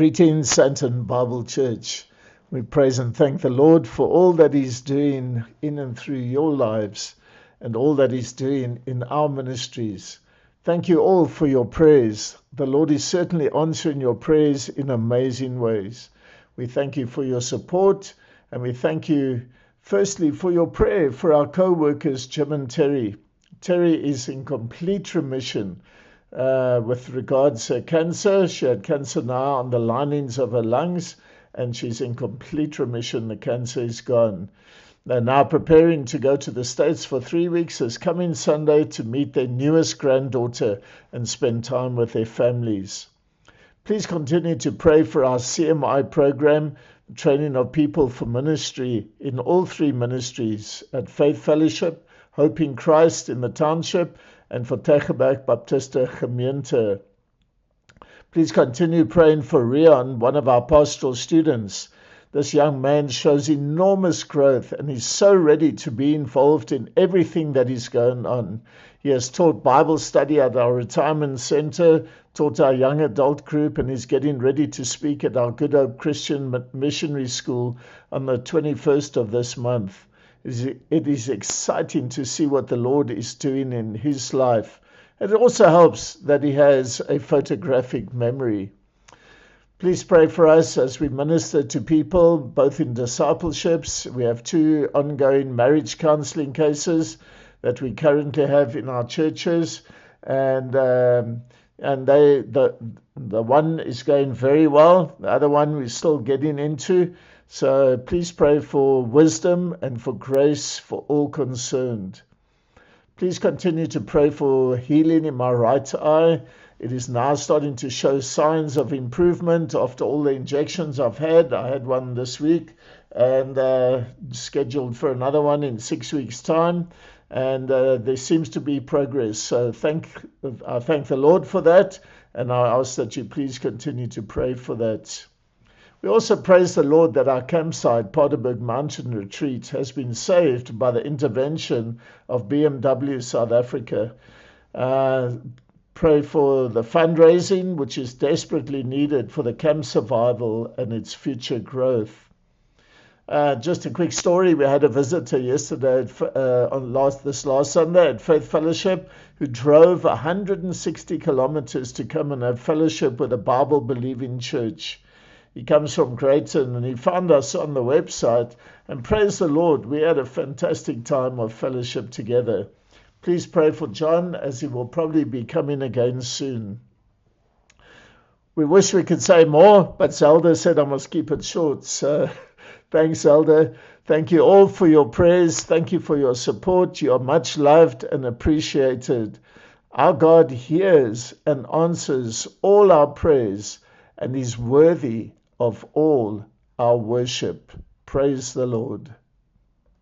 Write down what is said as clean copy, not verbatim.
Greetings, Santon Bible Church. We praise and thank the Lord for all that He's doing in and through your lives and all that He's doing in our ministries. Thank you all for your prayers. The Lord is certainly answering your prayers in amazing ways. We thank you for your support, and we thank you firstly for your prayer for our co-workers, Jim and Terry. Terry is in complete remission with regards to cancer. She had cancer now on the linings of her lungs, and she's in complete remission. The cancer is gone. They're now preparing to go to the States for 3 weeks this coming Sunday to meet their newest granddaughter and spend time with their families. Please continue to pray for our CMI program, training of people for ministry in all three ministries at Faith Fellowship, Hope in Christ in the township, and for Tegeberg Baptiste Gemeente. Please continue praying for Rian, one of our pastoral students. This young man shows enormous growth and is so ready to be involved in everything that is going on. He has taught Bible study at our retirement center, taught our young adult group, and is getting ready to speak at our Good Hope Christian Missionary School on the 21st of this month. It is exciting to see what the Lord is doing in his life. It also helps that he has a photographic memory. Please pray for us as we minister to people, both in discipleships. We have 2 ongoing marriage counseling cases that we currently have in our churches, and the one is going very well. The other one we're still getting into. So please pray for wisdom and for grace for all concerned. Please continue to pray for healing in my right eye. It is now starting to show signs of improvement after all the injections I've had. I had one this week and scheduled for another one in 6 weeks' time. And there seems to be progress. So I thank the Lord for that. And I ask that you please continue to pray for that. We also praise the Lord that our campsite, Paardeberg Mountain Retreat, has been saved by the intervention of BMW South Africa. Pray for the fundraising, which is desperately needed for the camp survival and its future growth. Just a quick story. We had a visitor yesterday this last Sunday at Faith Fellowship who drove 160 kilometers to come and have fellowship with a Bible-believing church. He comes from Greyton, and he found us on the website, and praise the Lord, we had a fantastic time of fellowship together. Please pray for John, as he will probably be coming again soon. We wish we could say more, but Zelda said I must keep it short. So thanks, Zelda. Thank you all for your prayers. Thank you for your support. You are much loved and appreciated. Our God hears and answers all our prayers and is worthy of all our worship. Praise the Lord.